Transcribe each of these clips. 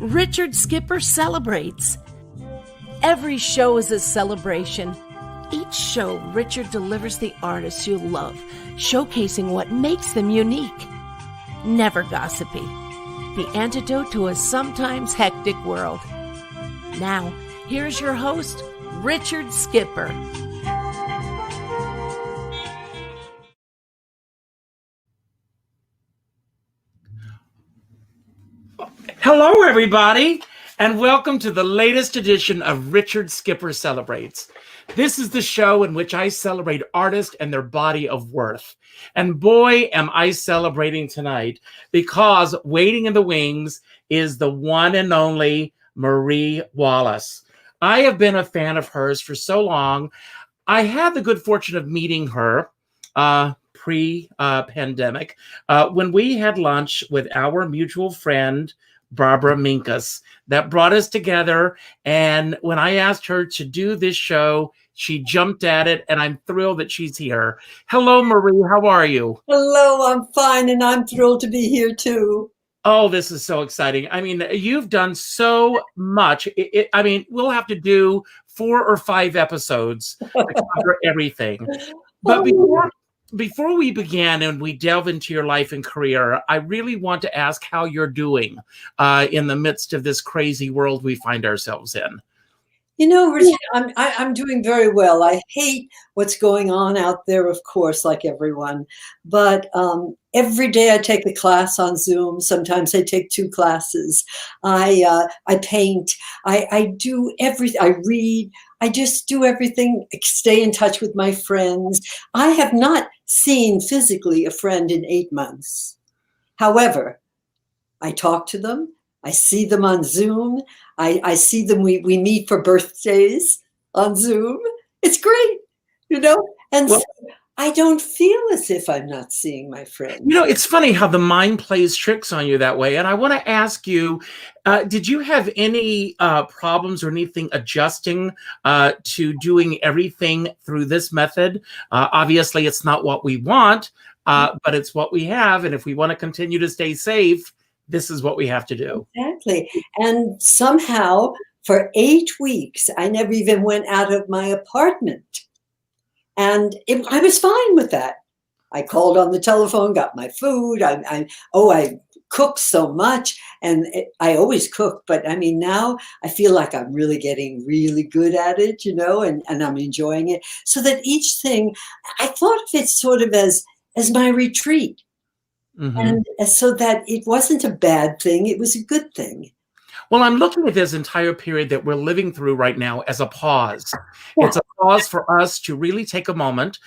Richard Skipper celebrates. Every show is a celebration. Each show, Richard delivers the artists you love, showcasing what makes them unique. Never gossipy. The antidote to a sometimes hectic world. Now, here's your host, Richard Skipper. Hello, everybody, and welcome to the latest edition of Richard Skipper Celebrates. This is the show in which I celebrate artists and their body of worth. And boy, am I celebrating tonight, because waiting in the wings is the one and only Marie Wallace. I have been a fan of hers for so long. I had the good fortune of meeting her pre-pandemic when we had lunch with our mutual friend, Barbara Minkus, that brought us together. And when I asked her to do this show, she jumped at it, and I'm thrilled that she's here. Hello, Marie. How are you? Hello, I'm fine, and I'm thrilled to be here too. Oh, this is so exciting. I mean, you've done so much. I mean, we'll have to do 4 or 5 episodes to cover everything. But before we begin and we delve into your life and career, I really want to ask how you're doing in the midst of this crazy world we find ourselves in. You know, Regina, I'm doing very well. I hate what's going on out there, of course, like everyone. But every day I take a class on Zoom. Sometimes I take 2 classes. I paint. I do everything. I read. I just do everything, stay in touch with my friends. I have not seen physically a friend in 8 months. However, I talk to them. I see them on Zoom. I see them. We meet for birthdays on Zoom. It's great, you know? And so I don't feel as if I'm not seeing my friends. You know, it's funny how the mind plays tricks on you that way. And I want to ask you, did you have any problems or anything adjusting to doing everything through this method? Obviously, it's not what we want, but it's what we have. And if we want to continue to stay safe, this is what we have to do. Exactly. And somehow, for 8 weeks, I never even went out of my apartment. And I was fine with that. I called on the telephone, got my food. I cook so much, and I always cook. But I mean, now I feel like I'm really getting really good at it, you know, and I'm enjoying it. So that each thing, I thought of it sort of as my retreat. Mm-hmm. And so that it wasn't a bad thing. It was a good thing. Well, I'm looking at this entire period that we're living through right now as a pause. Yeah. It's a pause for us to really take a moment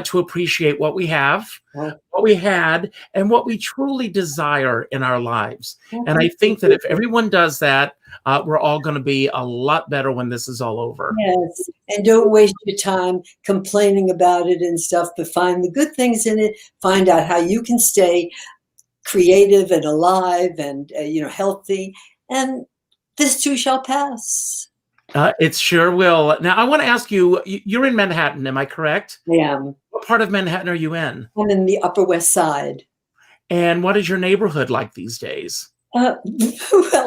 to appreciate what we have, what we had, and what we truly desire in our lives. Mm-hmm. And I think that if everyone does that, we're all going to be a lot better when this is all over. Yes, and don't waste your time complaining about it and stuff, but find the good things in it. Find out how you can stay creative and alive and healthy. And this too shall pass. It sure will. Now, I want to ask you, you're in Manhattan, am I correct? I am. What part of Manhattan are you in? I'm in the Upper West Side. And what is your neighborhood like these days? Well,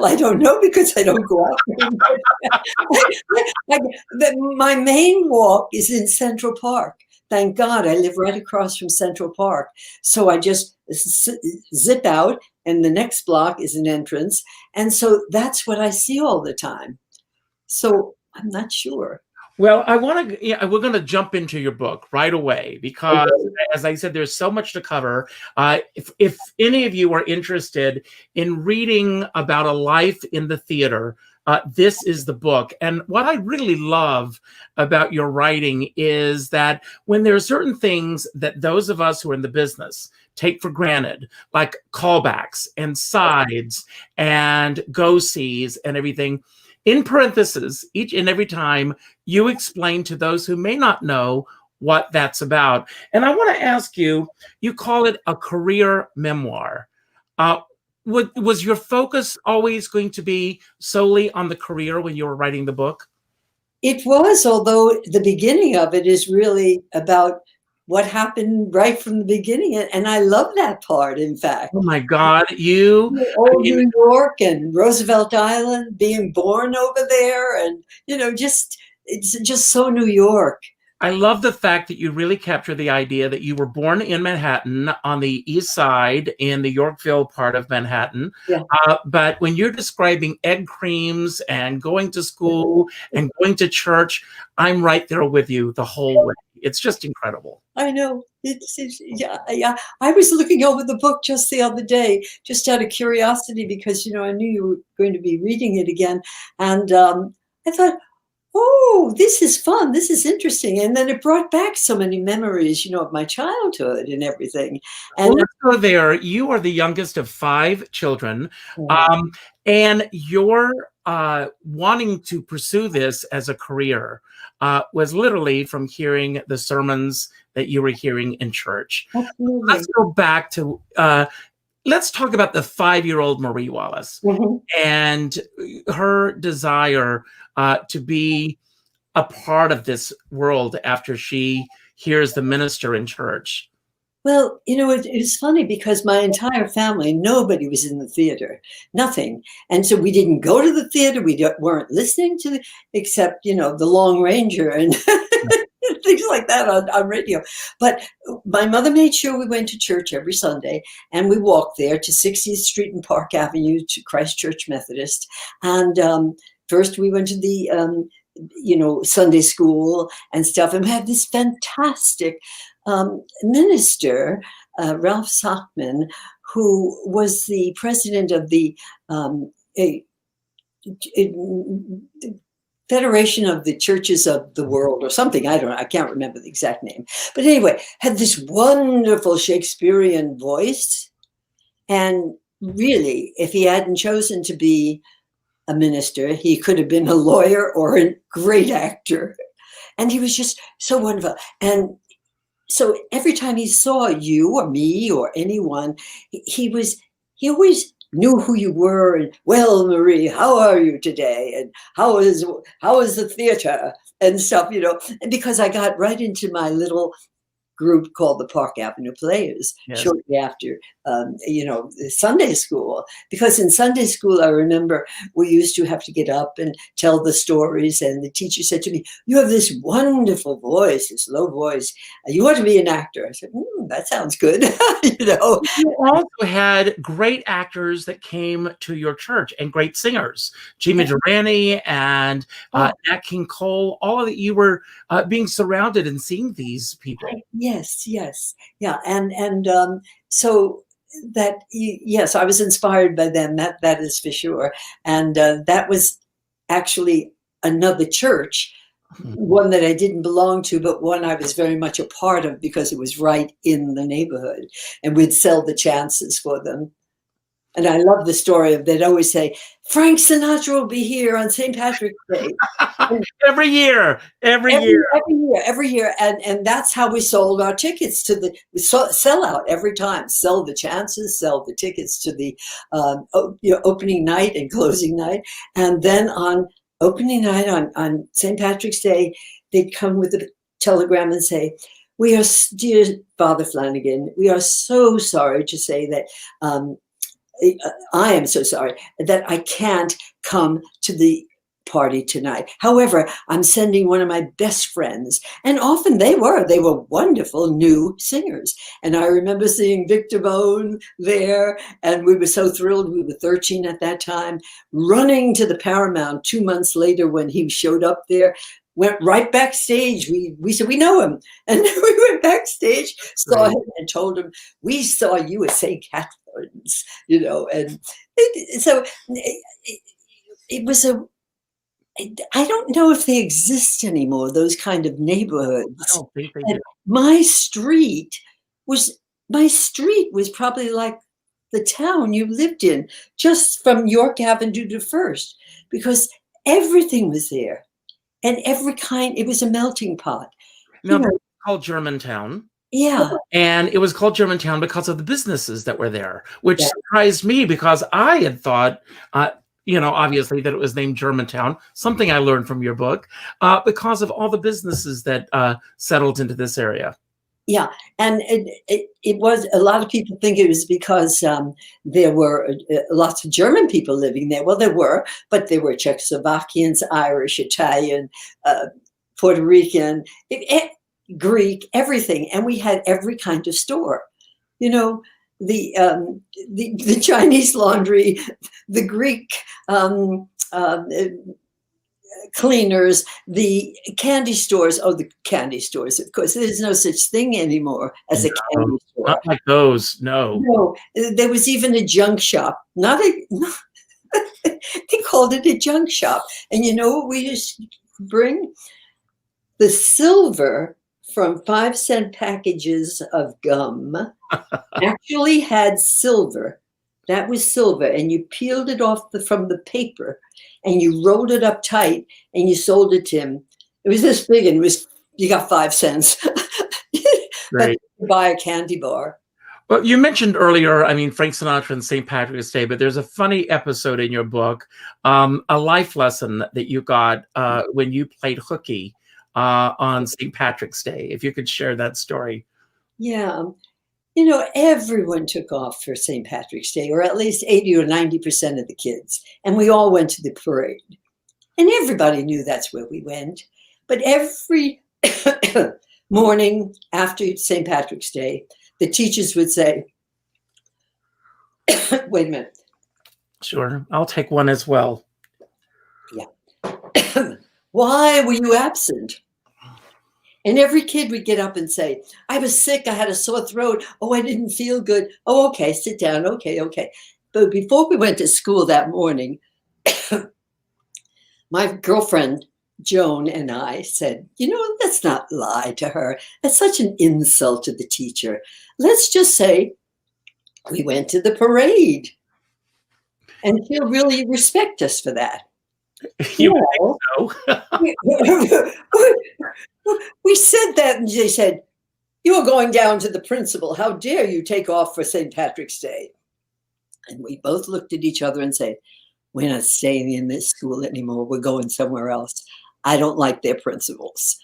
I don't know, because I don't go out. My main walk is in Central Park. Thank God I live right across from Central Park. So I just zip out, and the next block is an entrance. And so that's what I see all the time. So I'm not sure. Well, we're going to jump into your book right away, because, as I said, there's so much to cover. If any of you are interested in reading about a life in the theater, this is the book. And what I really love about your writing is that when there are certain things that those of us who are in the business take for granted, like callbacks and sides and go-sees and everything, in parentheses, each and every time you explain to those who may not know what that's about. And I want to ask you, you call it a career memoir. Was your focus always going to be solely on the career when you were writing the book? It was, although the beginning of it is really about what happened right from the beginning. And I love that part, in fact. Oh my God, Old New York and Roosevelt Island, being born over there, and it's just so New York. I love the fact that you really capture the idea that you were born in Manhattan on the East Side in the Yorkville part of Manhattan. Yeah. But when you're describing egg creams and going to school and going to church, I'm right there with you the whole way. It's just incredible. I know. Yeah. I was looking over the book just the other day, just out of curiosity, because, I knew you were going to be reading it again. And I thought, oh, this is fun. This is interesting. And then it brought back so many memories, of my childhood and everything. And well, let's go there. You are the youngest of 5 children. And your wanting to pursue this as a career was literally from hearing the sermons that you were hearing in church. Absolutely. Let's go back to, let's talk about the 5-year-old Marie Wallace and her desire to be a part of this world after she hears the minister in church. Well, it's funny because my entire family, nobody was in the theater, nothing. And so we didn't go to the theater. We weren't listening to except, the Long Ranger and things like that on radio. But my mother made sure we went to church every Sunday, and we walked there to 60th Street and Park Avenue to Christ Church Methodist. And first we went to the, Sunday school and stuff, and we had this fantastic minister, Ralph Sockman, who was the president of the Federation of the Churches of the World or something. I don't know. I can't remember the exact name. But anyway, had this wonderful Shakespearean voice. And really, if he hadn't chosen to be a minister, he could have been a lawyer or a great actor. And he was just so wonderful. And so every time he saw you or me or anyone, he always knew who you were. And, well, Marie, how are you today? And how is the theater and stuff, and because I got right into my little group called the Park Avenue Players shortly after, Sunday school. Because in Sunday school, I remember we used to have to get up and tell the stories. And the teacher said to me, you have this wonderful voice, this low voice. You ought to be an actor. I said, that sounds good. You also had great actors that came to your church and great singers. Jamie Delaney and Nat King Cole, all of it. You were being surrounded and seeing these people. Yes. Yeah. And so that, yes, I was inspired by them. That is for sure. And that was actually another church, one that I didn't belong to, but one I was very much a part of because it was right in the neighborhood, and we'd sell the chances for them. And I love the story of, they'd always say, Frank Sinatra will be here on St. Patrick's Day. Every year. And that's how we sold our tickets we sell out every time, sell the chances, sell the tickets to the opening night and closing night. And then on opening night on St. Patrick's Day, they'd come with a telegram and say, dear Father Flanagan, we are so sorry to say that, I am so sorry that I can't come to the party tonight. However, I'm sending one of my best friends. And often they were wonderful new singers. And I remember seeing Victor Bone there, and we were so thrilled. We were 13 at that time, running to the Paramount 2 months later when he showed up there. Went right backstage. We said, we know him. And then we went backstage, saw him, and told him, we saw you at St. Catherine's, and so it was I don't know if they exist anymore, those kind of neighborhoods. I don't think they do. My street was probably like the town you lived in, just from York Avenue to First, because everything was there. And it was a melting pot. No, it's called Germantown. Yeah. And it was called Germantown because of the businesses that were there, which surprised me because I had thought, obviously that it was named Germantown, something I learned from your book, because of all the businesses that settled into this area. Yeah, and it was, a lot of people think it was because there were lots of German people living there. Well, there were, but there were Czechoslovakians, Irish, Italian, Puerto Rican, Greek, everything, and we had every kind of store. You know, the Chinese laundry, the Greek cleaners, the candy stores. Oh, the candy stores, of course. There's no such thing anymore as a candy store. Not like those, no. No, there was even a junk shop. They called it a junk shop. And you know what we used to bring? The silver from 5-cent packages of gum actually had silver. That was silver. And you peeled it off from the paper and you rolled it up tight and you sold it to him. It was this big and you got 5 cents. Right. But buy a candy bar. Well, you mentioned earlier, Frank Sinatra and St. Patrick's Day, but there's a funny episode in your book, a life lesson that you got when you played hooky on St. Patrick's Day. If you could share that story. Yeah. You know, everyone took off for St. Patrick's Day, or at least 80 or 90% of the kids. And we all went to the parade. And everybody knew that's where we went. But every morning after St. Patrick's Day, the teachers would say, wait a minute. Sure. I'll take one as well. Yeah. Why were you absent? And every kid would get up and say, I was sick. I had a sore throat. Oh, I didn't feel good. Oh, okay. Sit down. Okay. But before we went to school that morning, my girlfriend, Joan, and I said, you know, let's not lie to her. That's such an insult to the teacher. Let's just say we went to the parade. And she'll really respect us for that. You think so? We said that, and they said, you are going down to the principal. How dare you take off for St. Patrick's Day? And we both looked at each other and said, we're not staying in this school anymore. We're going somewhere else. I don't like their principals.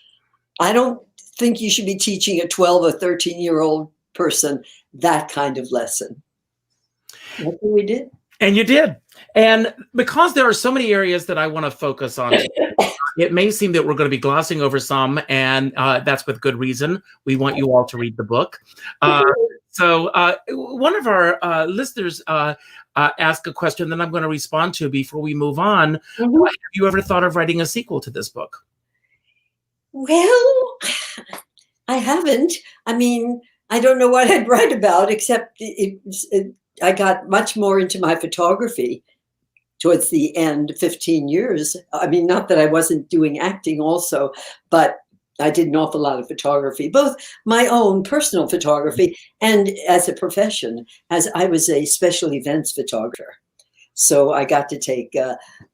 I don't think you should be teaching a 12 or 13-year-old person that kind of lesson. That's what we did. And you did. And because there are so many areas that I want to focus on, it may seem that we're going to be glossing over some, and that's with good reason. We want you all to read the book. So one of our listeners asked a question that I'm going to respond to before we move on. Mm-hmm. Have you ever thought of writing a sequel to this book? Well, I haven't. I mean, I don't know what I'd write about, except I got much more into my photography towards the end, 15 years. I mean, not that I wasn't doing acting also, but I did an awful lot of photography, both my own personal photography and as a profession, as I was a special events photographer. So I got to take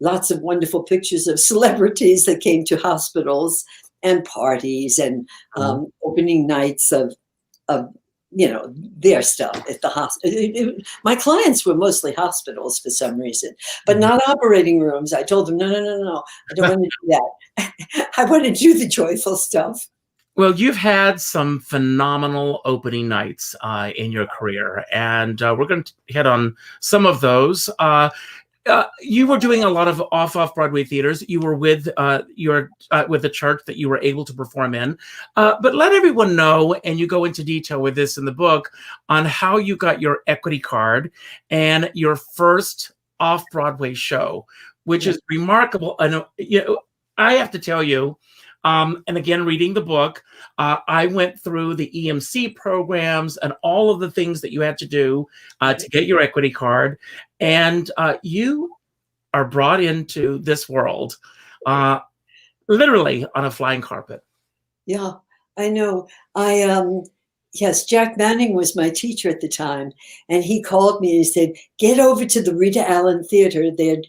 lots of wonderful pictures of celebrities that came to hospitals and parties and opening nights of you know, their stuff at the hospital. My clients were mostly hospitals for some reason, but not operating rooms. I told them, no. I don't want to do that. I want to do the joyful stuff. Well, you've had some phenomenal opening nights in your career, and we're going to hit on some of those. You were doing a lot of off-Broadway theaters. You were with with the church that you were able to perform in. But let everyone know, and you go into detail with this in the book, on how you got your equity card and your first off-Broadway show, which is remarkable. And I have to tell you, and again, reading the book, I went through the EMC programs and all of the things that you had to do to get your equity card. And you are brought into this world literally on a flying carpet. Yeah, I know. Yes, Jack Manning was my teacher at the time. And he called me and he said, get over to the Rita Allen Theater. They're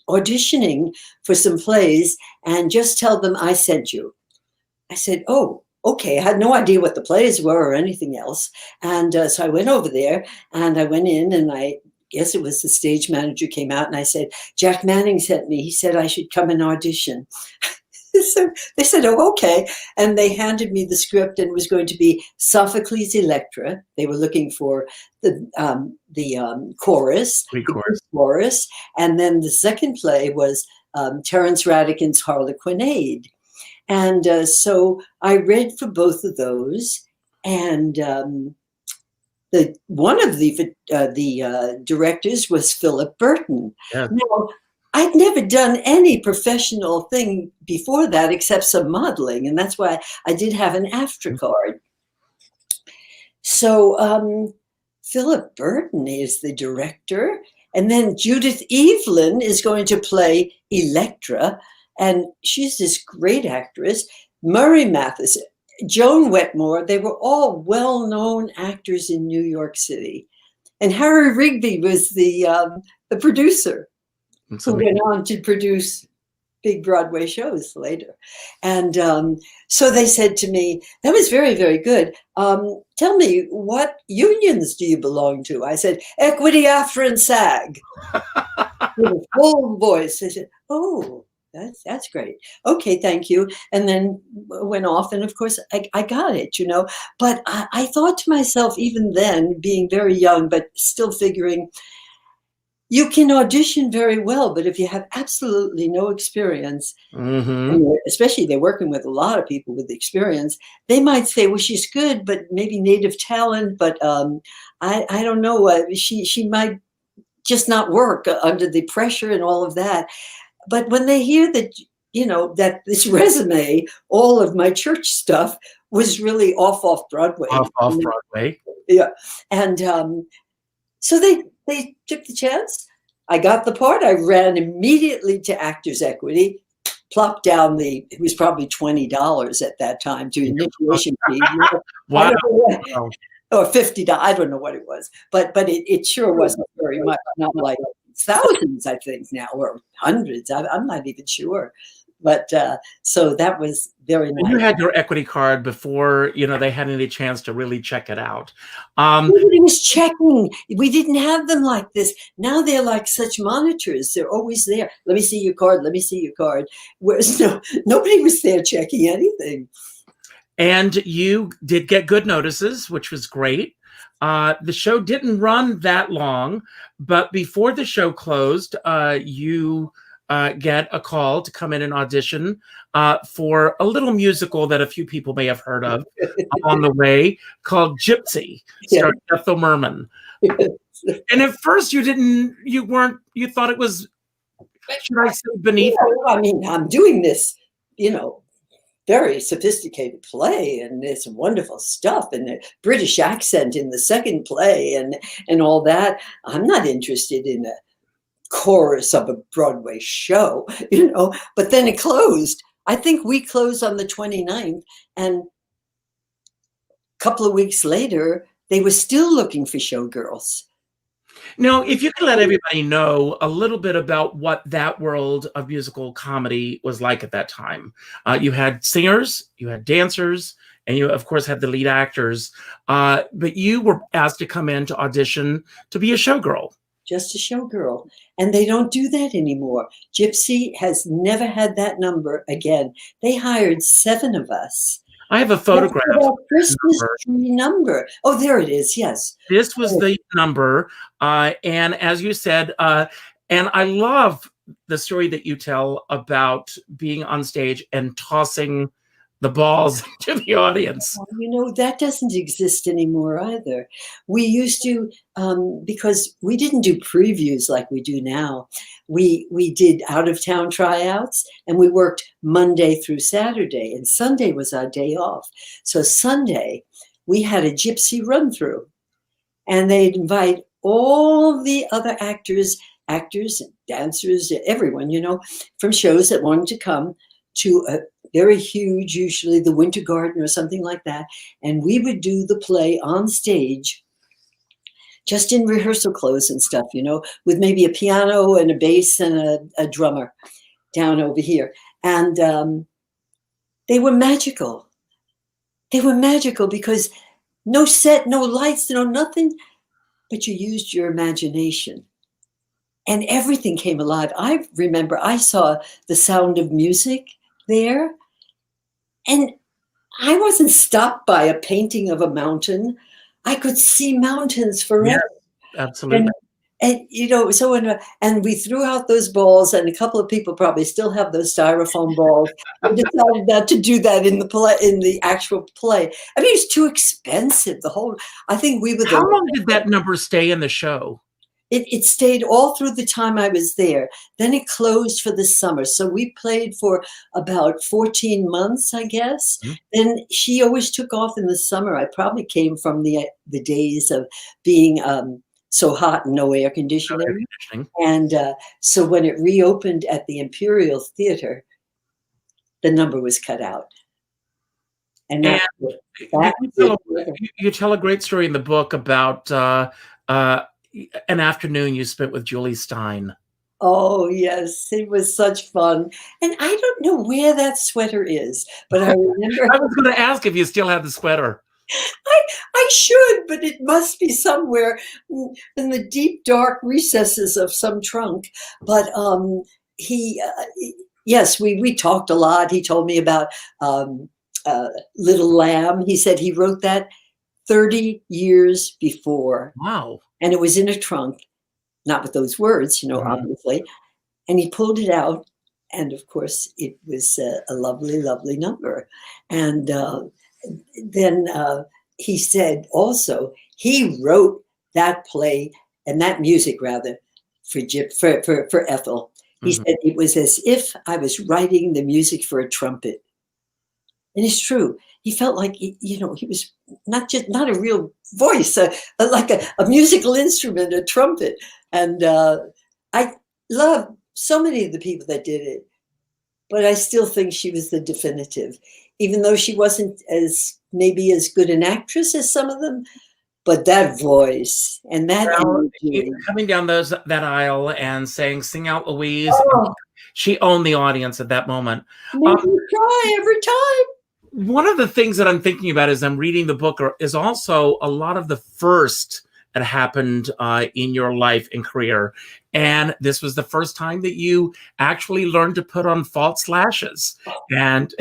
auditioning for some plays, and just tell them I sent you. I said, oh, okay. I had no idea what the plays were or anything else. And so I went over there and I went in, and I guess it was the stage manager came out and I said, Jack Manning sent me. He said I should come and audition. So they said, oh, okay. And they handed me the script, and it was going to be Sophocles' Electra. They were looking for the chorus, the chorus. And then the second play was Terence Rattigan's Harlequinade. And so I read for both of those. And one of the directors was Philip Burton. Yeah. Now, I'd never done any professional thing before that except some modeling, and that's why I did have an AFTRA card. So Philip Burton is the director, and then Judith Evelyn is going to play Electra, and she's this great actress. Murray Mathis, Joan Wetmore, they were all well-known actors in New York City. And Harry Rigby was the producer, who went on to produce big Broadway shows later. And so they said to me, that was very, very good. Tell me, what unions do you belong to? I said, Equity, AFTRA, and SAG. With a full voice. I said, oh, that's great. Okay, thank you. And then went off. And of course, I got it, you know. But I thought to myself, even then, being very young, but still figuring, you can audition very well, but if you have absolutely no experience, especially they're working with a lot of people with experience, they might say, well, she's good, but maybe native talent, but I don't know, she might just not work under the pressure and all of that. But when they hear that, you know, that this resume, all of my church stuff was really off-Broadway. Off-Broadway. Yeah. And so they took the chance. I got the part. I ran immediately to Actors Equity, plopped down it was probably $20 at that time to initiation fee. Wow. Or $50. I don't know what it was, but it sure wasn't very much. Not like thousands, I think now, or hundreds. I'm not even sure. But so that was very nice. You had your equity card before, you know, they had any chance to really check it out. Nobody was checking. We didn't have them like this. Now they're like such monitors. They're always there. Let me see your card. Let me see your card. Whereas nobody was there checking anything. And you did get good notices, which was great. The show didn't run that long, but before the show closed, you get a call to come in and audition for a little musical that a few people may have heard of on the way, called Gypsy, starring Ethel Merman. And at first you thought it was, should I say, beneath? Yeah, I mean, I'm doing this, you know, very sophisticated play, and it's wonderful stuff, and the British accent in the second play and all that. I'm not interested in a chorus of a Broadway show, you know, but then it closed. I think we closed on the 29th, and a couple of weeks later, they were still looking for showgirls. Now, if you could let everybody know a little bit about what that world of musical comedy was like at that time. You had singers, you had dancers, and you, of course, had the lead actors. But you were asked to come in to audition to be a showgirl. Just a showgirl. And they don't do that anymore. Gypsy has never had that number again. They hired 7 of us. I have a photograph. Christmas tree number. Oh, there it is. Yes. This was the number. And as you said, and I love the story that you tell about being on stage and tossing the balls to the audience. You know, that doesn't exist anymore either. We used to, because we didn't do previews like we do now. We did out-of-town tryouts, and we worked Monday through Saturday, and Sunday was our day off. So Sunday, we had a gypsy run-through, and they'd invite all the other actors, dancers, everyone, you know, from shows that wanted to come to a very huge, usually the Winter Garden or something like that. And we would do the play on stage, just in rehearsal clothes and stuff, you know, with maybe a piano and a bass and a drummer down over here. And they were magical. They were magical because no set, no lights, no nothing, but you used your imagination. And everything came alive. I remember I saw The Sound of Music there, and I wasn't stopped by a painting of a mountain. I could see mountains forever. Yes, absolutely. And so and we threw out those balls, and a couple of people probably still have those styrofoam balls. We decided not to do that in the actual play. I mean, it's too expensive. I think we were. How long did that number stay in the show? It stayed all through the time I was there. Then it closed for the summer. So we played for about 14 months, I guess. Mm-hmm. Then she always took off in the summer. I probably came from the days of being so hot and no air conditioning. And so when it reopened at the Imperial Theatre, the number was cut out. And you tell a great story in the book about an afternoon you spent with Julie Stein. Oh, yes. It was such fun. And I don't know where that sweater is, but I remember. I was going to ask if you still have the sweater. I should, but it must be somewhere in the deep, dark recesses of some trunk. But yes, we talked a lot. He told me about Little Lamb. He said he wrote that 30 years before. Wow. And it was in a trunk, not with those words, obviously. And he pulled it out. And of course, it was a lovely, lovely number. And then he said also, he wrote that play and that music, rather, for Ethel. He said it was as if I was writing the music for a trumpet. And it's true. He felt like, he was not a real voice, like a musical instrument, a trumpet. And I love so many of the people that did it, but I still think she was the definitive, even though she wasn't maybe as good an actress as some of them. But that voice and that energy. Coming down that aisle and saying, "Sing out, Louise," she owned the audience at that moment. Made me cry every time. One of the things that I'm thinking about as I'm reading the book is also a lot of the first that happened in your life and career. And this was the first time that you actually learned to put on false lashes. And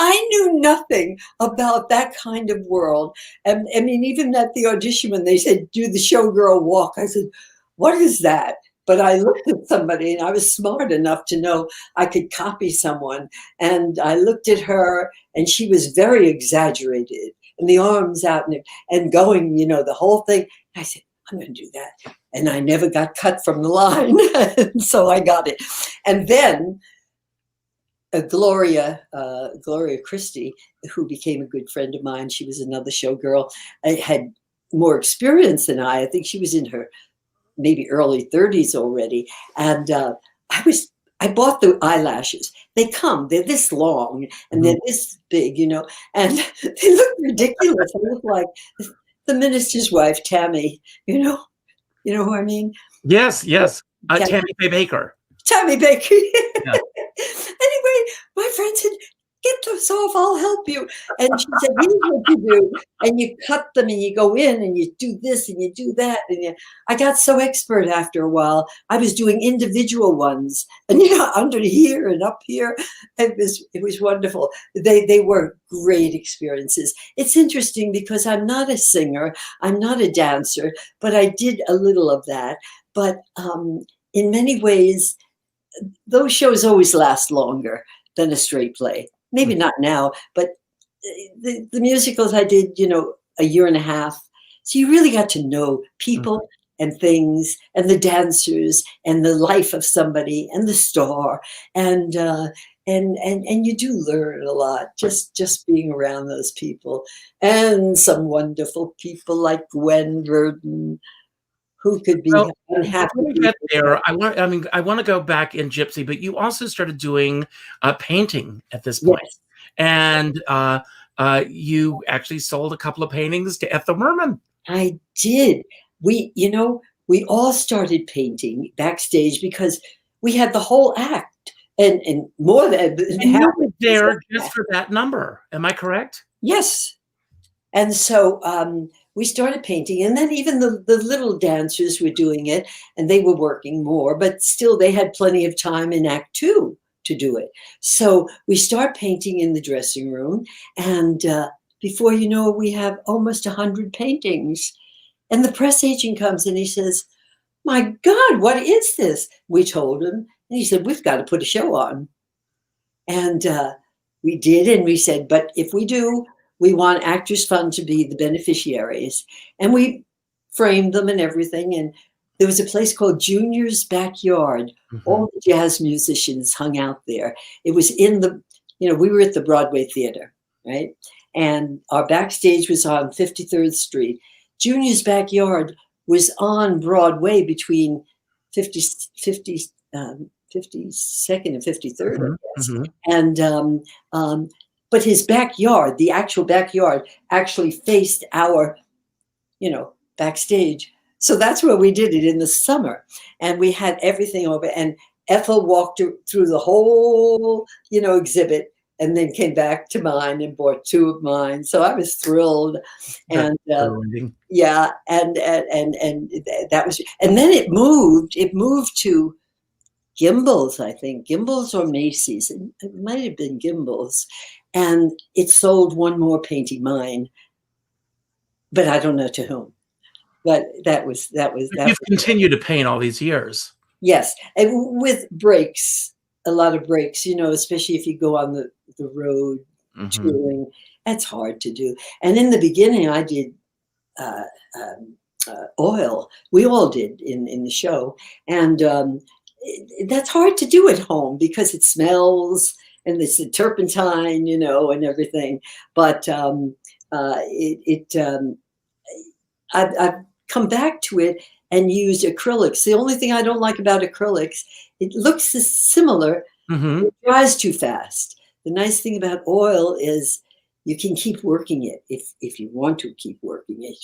I knew nothing about that kind of world. And I mean, even at the audition, when they said, do the showgirl walk, I said, what is that? But I looked at somebody and I was smart enough to know I could copy someone. And I looked at her and she was very exaggerated and the arms out and going, the whole thing. I said, I'm going to do that. And I never got cut from the line. So I got it. And then Gloria Christie, who became a good friend of mine, she was another showgirl, had more experience than I. I think she was in her maybe early 30s already. And I bought the eyelashes. They're this long and they're this big, and they look ridiculous. They look like the minister's wife, Tammy, you know who I mean? Yes. Tammy Faye Baker. Tammy Baker. Yeah. Anyway, my friend said, get those off, I'll help you. And she said, here's what you do. And you cut them and you go in and you do this and you do that. And I got so expert after a while. I was doing individual ones and under here and up here. It was wonderful. They were great experiences. It's interesting because I'm not a singer. I'm not a dancer, but I did a little of that. But in many ways, those shows always last longer than a straight play. Maybe not now, but the musicals I did, a year and a half. So you really got to know people and things and the dancers and the life of somebody and the star. And you do learn a lot just being around those people and some wonderful people like Gwen, Verdon, who could be unhappy. When we get there, I want to go back in Gypsy, but you also started doing painting at this point. Yes. And you actually sold a couple of paintings to Ethel Merman. I did. We all started painting Backstage because we had the whole act and more than. And you were there just for that number. Am I correct? Yes. And so we started painting, and then even the little dancers were doing it, and they were working more, but still they had plenty of time in Act 2 to do it. So we start painting in the dressing room, and before you know it, we have almost 100 paintings. And the press agent comes and he says, "My God, what is this?" We told him, and he said, "We've got to put a show on." And we did, and we said, "But if we do, we want Actors Fund to be the beneficiaries." And we framed them and everything. And there was a place called Junior's Backyard. Mm-hmm. All the jazz musicians hung out there. It was in the, we were at the Broadway Theatre, right? And our backstage was on 53rd Street. Junior's Backyard was on Broadway between 52nd and 53rd, I guess. Mm-hmm. And but his backyard, the actual backyard, actually faced our, backstage. So that's where we did it in the summer, and we had everything over. And Ethel walked through the whole, exhibit, and then came back to mine and bought 2 of mine. So I was thrilled, and yeah, and that was. And then it moved. It moved to Gimbel's, I think, Gimbel's or Macy's. It might have been Gimbel's, and it sold one more painting, mine, but I don't know to whom. But that was. You've continued to paint all these years. Yes, and with breaks, a lot of breaks. Especially if you go on the road touring, that's hard to do. And in the beginning, I did oil. We all did in the show, and that's hard to do at home because it smells and it's a turpentine, and everything. But I've come back to it and used acrylics. The only thing I don't like about acrylics, it looks similar. It dries too fast. The nice thing about oil is you can keep working it if you want to keep working it,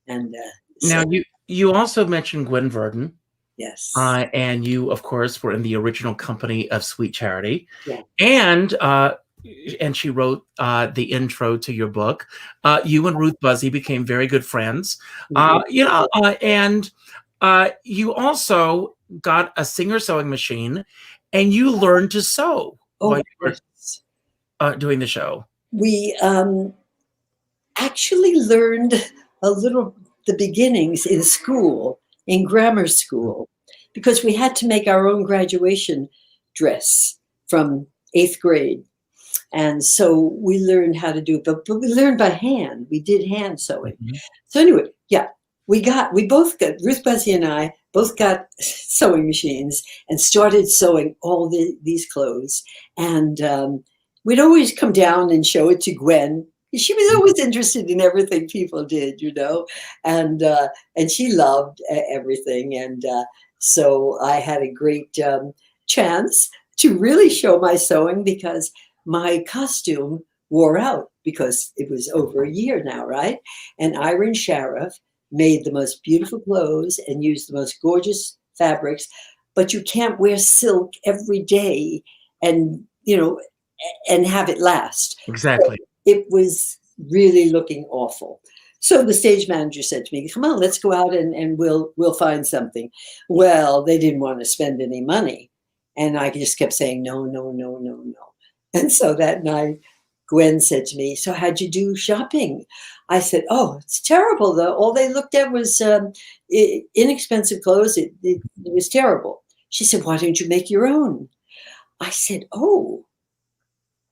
And now you also mentioned Gwen Verdon. Yes. And you, of course, were in the original company of Sweet Charity. Yeah. And she wrote the intro to your book. You and Ruth Buzzy became very good friends. And you also got a Singer sewing machine, and you learned to sew while you were doing the show. We actually learned a little the beginnings in school, in grammar school, because we had to make our own graduation dress from 8th grade. And so we learned how to do it, but we learned by hand. We did hand sewing. So anyway, yeah, we both got, Ruth Buzzy and I both got sewing machines and started sewing all these clothes. And we'd always come down and show it to Gwen. She was always interested in everything people did, and she loved everything. And so I had a great chance to really show my sewing, because my costume wore out because it was over a year now, right? And Irene Sharaff made the most beautiful clothes and used the most gorgeous fabrics, but you can't wear silk every day and, and have it last. Exactly. So it was really looking awful. So the stage manager said to me, "Come on, let's go out and we'll find something." Well, they didn't want to spend any money. And I just kept saying, no, no, no, no, no. And so that night, Gwen said to me, "So how'd you do shopping?" I said, "Oh, it's terrible, though. All they looked at was inexpensive clothes. It was terrible." She said, "Why don't you make your own?" I said, "Oh."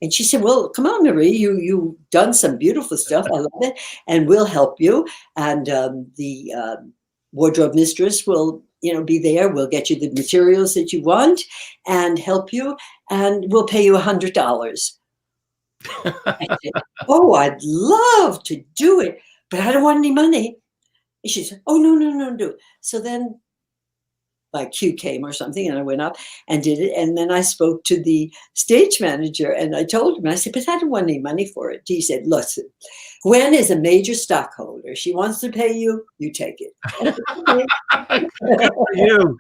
And she said, "Well, come on, Marie, you've done some beautiful stuff. I love it. And we'll help you. And the wardrobe mistress will, be there. We'll get you the materials that you want and help you. And we'll pay you $100. I said, "Oh, I'd love to do it, but I don't want any money." And she said, "Oh, no, do it." So then my cue came or something, and I went up and did it. And then I spoke to the stage manager, and I told him, I said, "But I don't want any money for it." He said, "Listen, Gwen is a major stockholder. She wants to pay you, you take it." Good for you.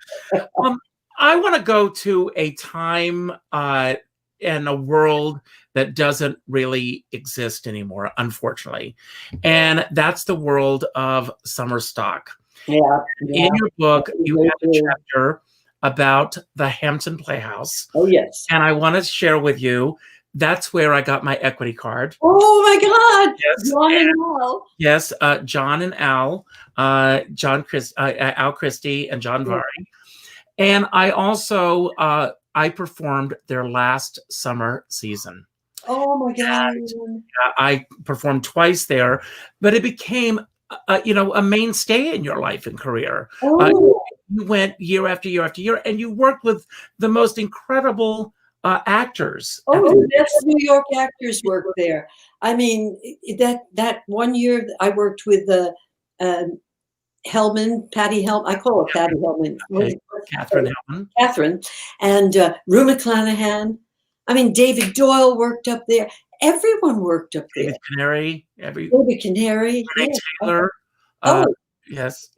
I want to go to a time and a world that doesn't really exist anymore, unfortunately. And that's the world of summer stock. Yeah. In your book, you have a chapter about the Hampton Playhouse. Oh, yes. And I want to share with you, that's where I got my equity card. Oh, my God. Yes. John and Al. Yes, John and Al, Al Christie and John Varney. And I also, I performed their last summer season. Oh, my God. I performed twice there, but it became, a mainstay in your life and career. Oh. You went year after year after year, and you worked with the most incredible actors. Oh, the best New York actors work there. I mean, that one year I worked with Hellman, Patty Hellman. I call her Patty Hellman. Okay. Catherine Hellman. Catherine. And Rue McClanahan. I mean, David Doyle worked up there. Everyone worked up there. David Canary. David Canary. Renee Taylor. Yes.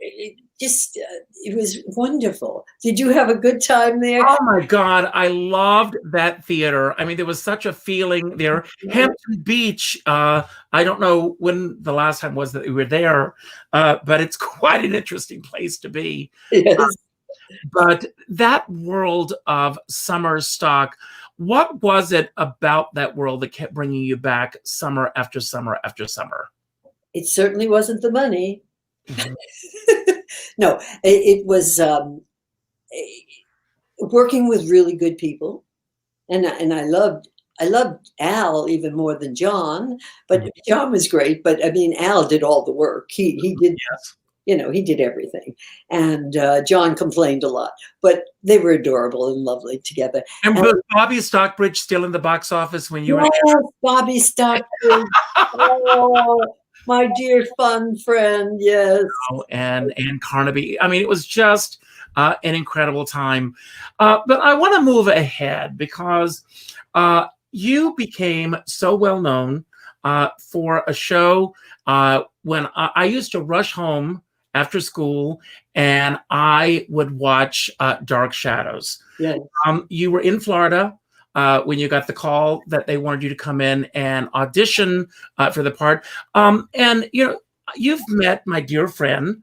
It was wonderful. Did you have a good time there? Oh my God, I loved that theater. I mean, there was such a feeling there. Hampton Beach, I don't know when the last time was that we were there, but it's quite an interesting place to be. Yes. But that world of summer stock, what was it about that world that kept bringing you back summer after summer after summer? It certainly wasn't the money. Mm-hmm. No, it was working with really good people, and I loved Al even more than John. But John was great. But I mean, Al did all the work. He did. Yes. He did everything. And John complained a lot, but they were adorable and lovely together. And was Bobby Stockbridge still in the box office when you were there? Bobby Stockbridge. Oh, my dear fun friend, yes. And Carnaby. I mean, it was just an incredible time. But I want to move ahead because you became so well known for a show when I used to rush home after school and I would watch Dark Shadows. Yes. You were in Florida when you got the call that they wanted you to come in and audition for the part. And, you've met my dear friend,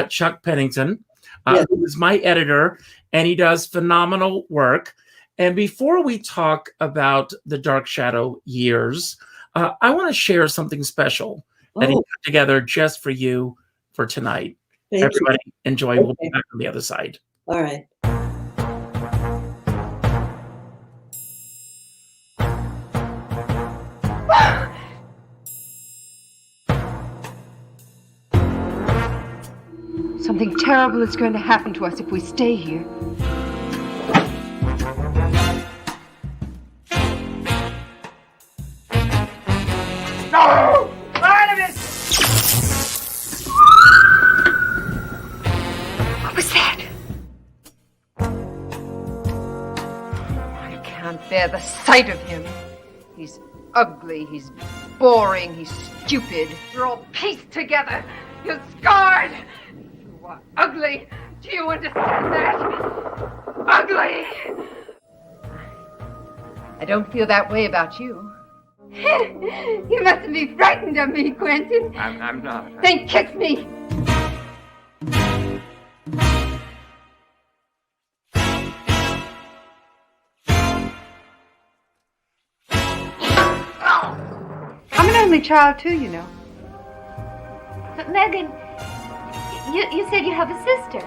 Chuck Pennington, yes. who is my editor, and he does phenomenal work. And before we talk about the Dark Shadow years, I want to share something special that he put together just for you for tonight. Thank Everybody you. enjoy. Okay. We'll be back on the other side. All right. Something terrible is going to happen to us if we stay here. No! Barnabas! What was that? I can't bear the sight of him. He's ugly, he's boring, he's stupid. We're all pieced together. You're scarred. You are ugly. Do you understand that? Ugly! I don't feel that way about you. You mustn't be frightened of me, Quentin. I'm not. Then kiss me. I'm an only child, too, you know. But Megan, you said you have a sister.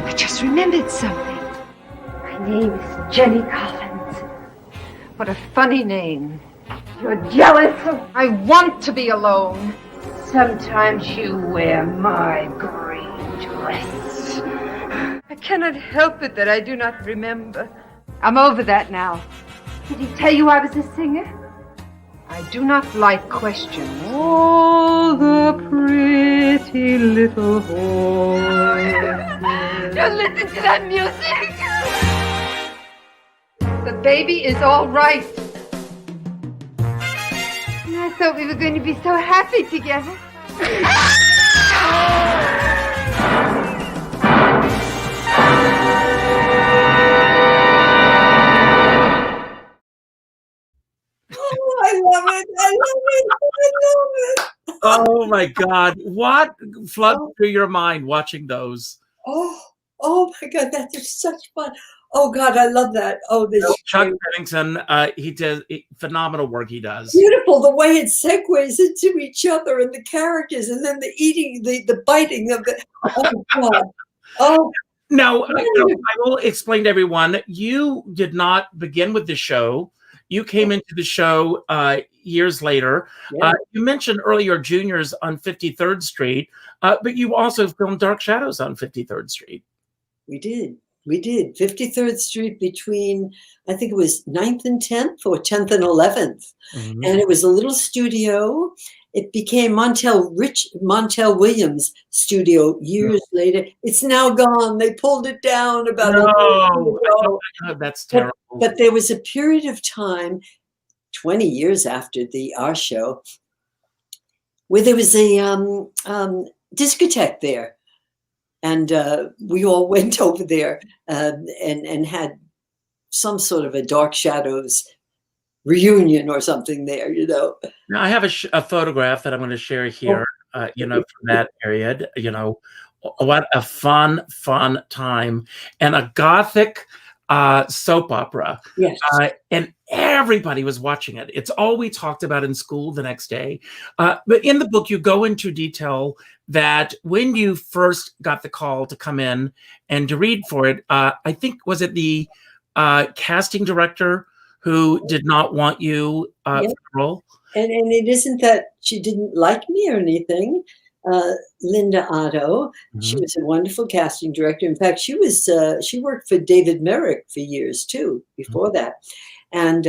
I just remembered something. My name's Jenny Collins. What a funny name. You're jealous of... I want to be alone. Sometimes you wear my green dress. I cannot help it that I do not remember. I'm over that now. Did he tell you I was a singer? I do not like questions. All the pretty little horses. Don't listen to that music. The baby is all right. I thought we were going to be so happy together. I love it. I love it. I love it. Oh my God. What floods through your mind watching those? Oh, Oh my God, that is such fun. Oh God, I love that. Oh, this is Chuck great. Bennington, he does phenomenal work. He does. Beautiful the way it segues into each other and the characters, and then the eating, the biting of the. Oh God. Oh. Now, I will explain to everyone, you did not begin with the show. You came into the show years later. Yeah. You mentioned earlier Juniors on 53rd Street, but you also filmed Dark Shadows on 53rd Street. We did. 53rd Street between, I think it was 9th and 10th or 10th and 11th. Mm-hmm. And it was a little studio. It became Montel Williams studio years later. It's now gone. They pulled it down about a year ago. That's terrible. But there was a period of time, 20 years after our show, where there was a discotheque there. And we all went over there and had some sort of a Dark Shadows reunion or something there, you know. Now, I have a photograph that I'm going to share here, you know, from that period. You know, what a fun time. And a Gothic soap opera. Yes. And everybody was watching it. It's all we talked about in school the next day. But in the book, you go into detail that when you first got the call to come in and to read for it, I think, was it the casting director who did not want you for the role? And it isn't that she didn't like me or anything. Linda Otto, she was a wonderful casting director. In fact, she worked for David Merrick for years too, before that. And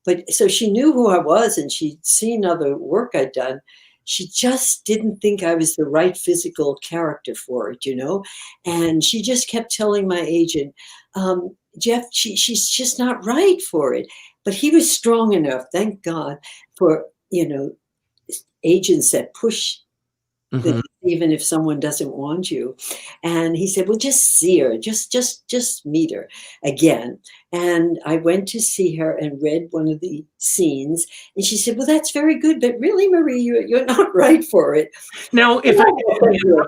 but so she knew who I was, and she'd seen other work I'd done. She just didn't think I was the right physical character for it, you know. And she just kept telling my agent, Jeff, she's just not right for it. But he was strong enough, thank God, for, you know, agents that push even if someone doesn't want you. And he said, well, just see her, just meet her again. And I went to see her and read one of the scenes. And she said, well, that's very good, but really, Marie, you're not right for it. Now,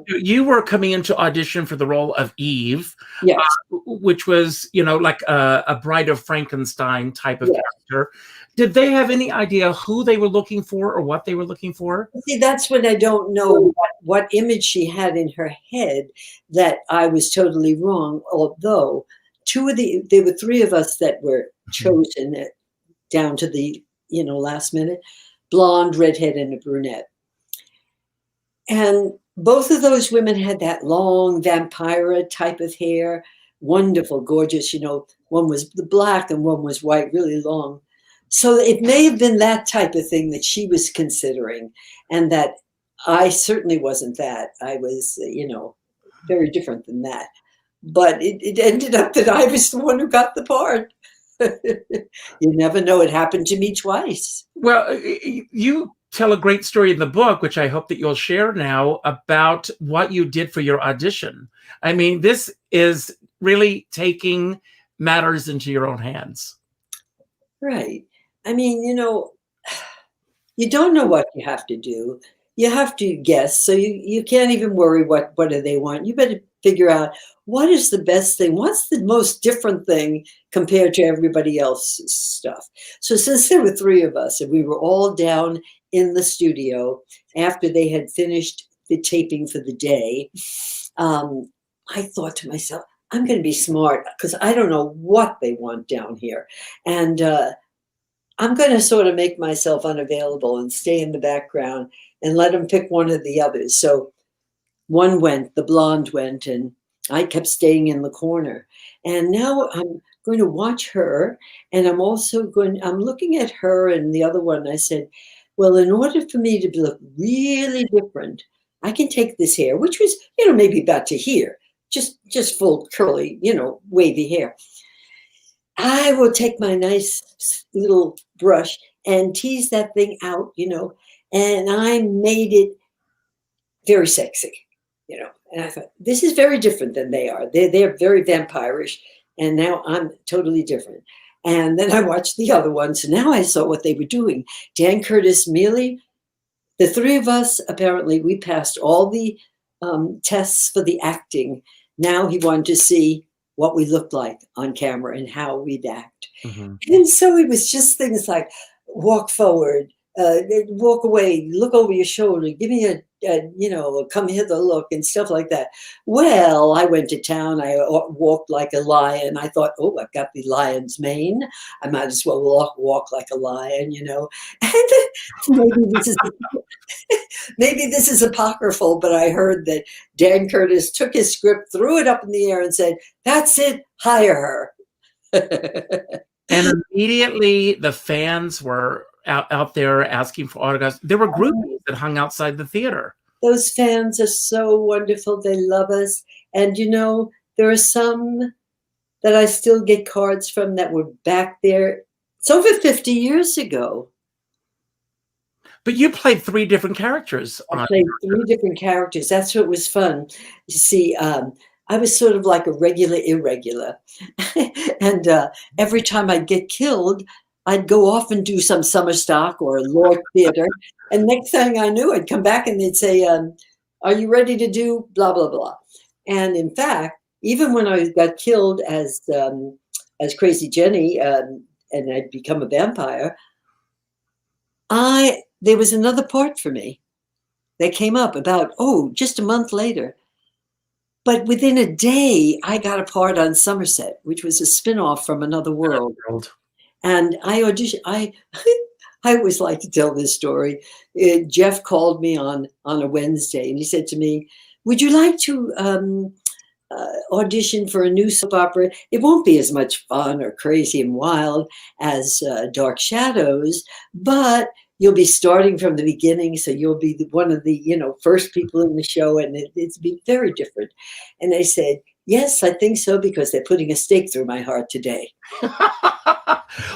you were coming into audition for the role of Eve, yes. Which was, you know, like a Bride of Frankenstein type of character. Did they have any idea who they were looking for or what they were looking for? See, that's when I don't know what image she had in her head, that I was totally wrong. Although there were three of us that were chosen down to the, you know, last minute, blonde, redhead, and a brunette. And both of those women had that long vampira type of hair, wonderful, gorgeous, you know, one was the black and one was white, really long. So it may have been that type of thing that she was considering, and that I certainly wasn't that. I was, you know, very different than that. But it ended up that I was the one who got the part. You never know. It happened to me twice. Well, you tell a great story in the book, which I hope that you'll share now, about what you did for your audition. I mean, this is really taking matters into your own hands. Right. I mean, you know, you don't know what you have to do. You have to guess. So you can't even worry what do they want. You better figure out what is the best thing. What's the most different thing compared to everybody else's stuff? So since there were three of us and we were all down in the studio after they had finished the taping for the day, I thought to myself, I'm going to be smart because I don't know what they want down here. And I'm going to sort of make myself unavailable and stay in the background and let them pick one of the others. So one went, the blonde went, and I kept staying in the corner. And now I'm going to watch her, and I'm looking at her and the other one. I said, well, in order for me to look really different, I can take this hair, which was, you know, maybe about to here, just full curly, you know, wavy hair. I will take my nice little brush and tease that thing out, you know, and I made it very sexy, you know. And I thought, this is very different than they are. They're very vampirish, and now I'm totally different. And then I watched the other ones, and now I saw what they were doing. Dan Curtis, Mealy, the three of us, apparently we passed all the tests for the acting. Now he wanted to see what we looked like on camera and how we'd act. Mm-hmm. And so it was just things like walk forward, walk away, look over your shoulder, give me a come hither look and stuff like that. Well, I went to town. I walked like a lion. I thought, oh, I've got the lion's mane. I might as well walk like a lion, And maybe this is apocryphal, but I heard that Dan Curtis took his script, threw it up in the air and said, that's it, hire her. And immediately the fans were out there asking for autographs. There were groupies that hung outside the theater. Those fans are so wonderful. They love us. And, there are some that I still get cards from that were back there. It's over 50 years ago. But you played 3 different characters. I played 3 different characters. That's what was fun. You see, I was sort of like a regular irregular. And every time I'd get killed, I'd go off and do some summer stock or Lord Theater. And next thing I knew, I'd come back and they'd say, are you ready to do blah, blah, blah. And in fact, even when I got killed as Crazy Jenny and I'd become a vampire, there was another part for me that came up about, just a month later. But within a day, I got a part on Somerset, which was a spinoff from Another World. And I auditioned. I always like to tell this story. Jeff called me on a Wednesday, and he said to me, would you like to audition for a new soap opera? It won't be as much fun or crazy and wild as Dark Shadows, but you'll be starting from the beginning, so you'll be one of the first people in the show, and it's be very different. And I said, yes, I think so, because they're putting a stake through my heart today.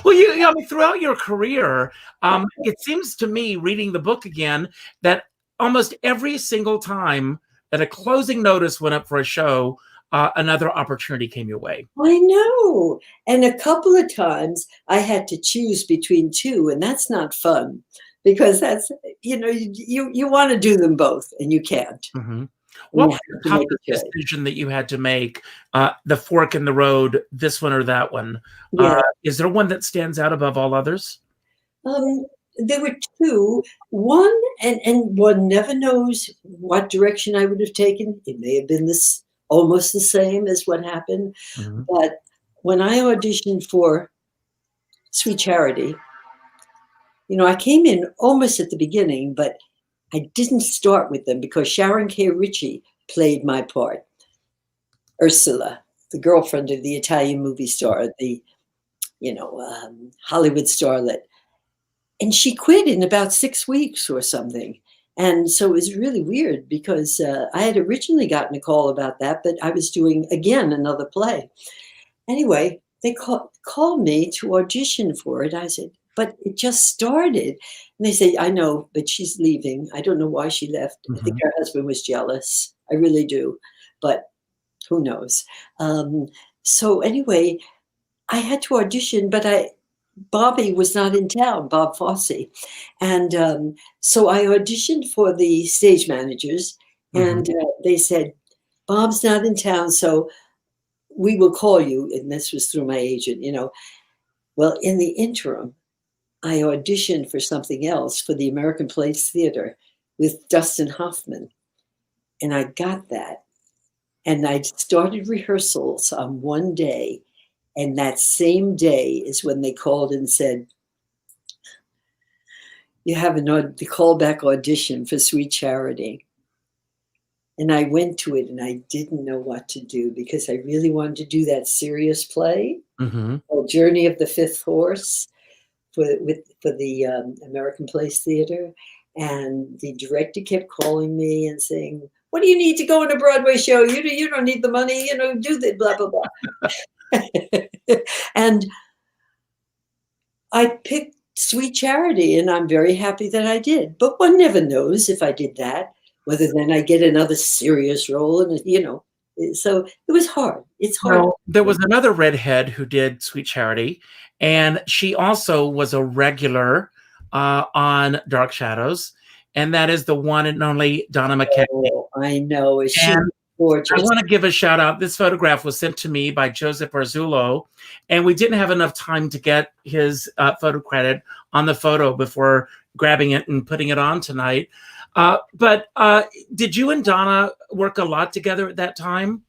Well, throughout your career, it seems to me, reading the book again, that almost every single time that a closing notice went up for a show, another opportunity came your way. I know. And a couple of times I had to choose between 2, and that's not fun, because that's, you want to do them both and you can't. Mm-hmm. What was the toughest decision that you had to make? The fork in the road, this one or that one? Yeah. Is there one that stands out above all others? There were 2. One, and one never knows what direction I would have taken. It may have been almost the same as what happened. Mm-hmm. But when I auditioned for Sweet Charity, I came in almost at the beginning, but I didn't start with them because Sharon K. Ritchie played my part. Ursula, the girlfriend of the Italian movie star, the, Hollywood starlet. And she quit in about 6 weeks or something. And so it was really weird because I had originally gotten a call about that, but I was doing, again, another play. Anyway, they called me to audition for it. I said, but it just started. And they say, I know, but she's leaving. I don't know why she left. Mm-hmm. I think her husband was jealous. I really do. But who knows? So anyway, I had to audition, but Bobby was not in town, Bob Fosse. And so I auditioned for the stage managers, and they said, Bob's not in town, so we will call you. And this was through my agent, Well, in the interim, I auditioned for something else for the American Place Theater with Dustin Hoffman. And I got that. And I started rehearsals on one day. And that same day is when they called and said, you have the callback audition for Sweet Charity. And I went to it and I didn't know what to do because I really wanted to do that serious play, Journey of the Fifth Horse, for the American Place Theater. And the director kept calling me and saying, what do you need to go on a Broadway show? You don't need the money, do the blah, blah, blah. And I picked Sweet Charity, and I'm very happy that I did. But one never knows if I did that, whether then I get another serious role. And, so it was hard. It's hard. Well, there was another redhead who did Sweet Charity, and she also was a regular on Dark Shadows. And that is the one and only Donna Mckay. Oh, I know. Is she gorgeous. I want to give a shout out. This photograph was sent to me by Joseph Arzullo, and we didn't have enough time to get his photo credit on the photo before grabbing it and putting it on tonight. But did you and Donna work a lot together at that time?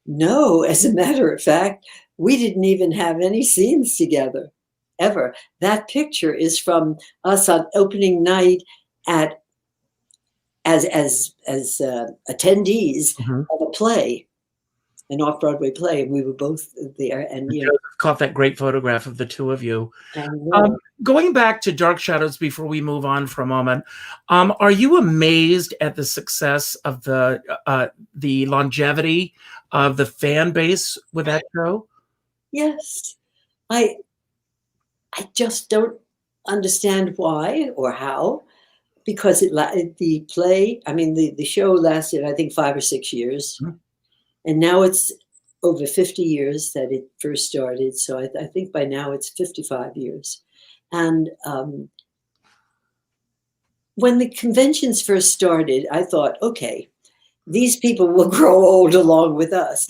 No, as a matter of fact, we didn't even have any scenes together, ever. That picture is from us on opening night at as attendees of a play, an off-Broadway play. We were both there, and caught that great photograph of the two of you. Going back to Dark Shadows before we move on for a moment, are you amazed at the success of the longevity of the fan base with that show? Yes, I just don't understand why or how, because the play, I mean, the show lasted, I think, 5 or 6 years, and now it's over 50 years that it first started. So I think by now it's 55 years. And when the conventions first started, I thought, okay, these people will grow old along with us.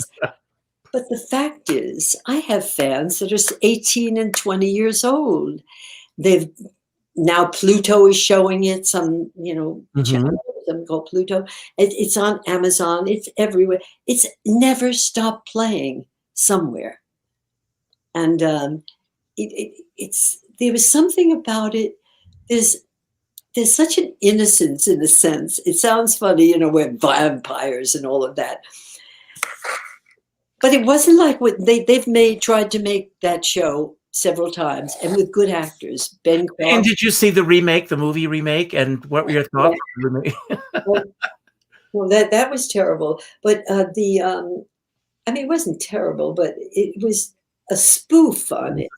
But the fact is, I have fans that are 18 and 20 years old. Now Pluto is showing it, some, channel, something called Pluto. It's on Amazon. It's everywhere. It's never stopped playing somewhere. And there was something about it. There's such an innocence in a sense. It sounds funny, we're vampires and all of that. But it wasn't like what they've tried to make that show several times, and with good actors. Ben Croft. And did you see the movie remake? And what were your thoughts? Well, that was terrible. But it wasn't terrible, but it was a spoof on it.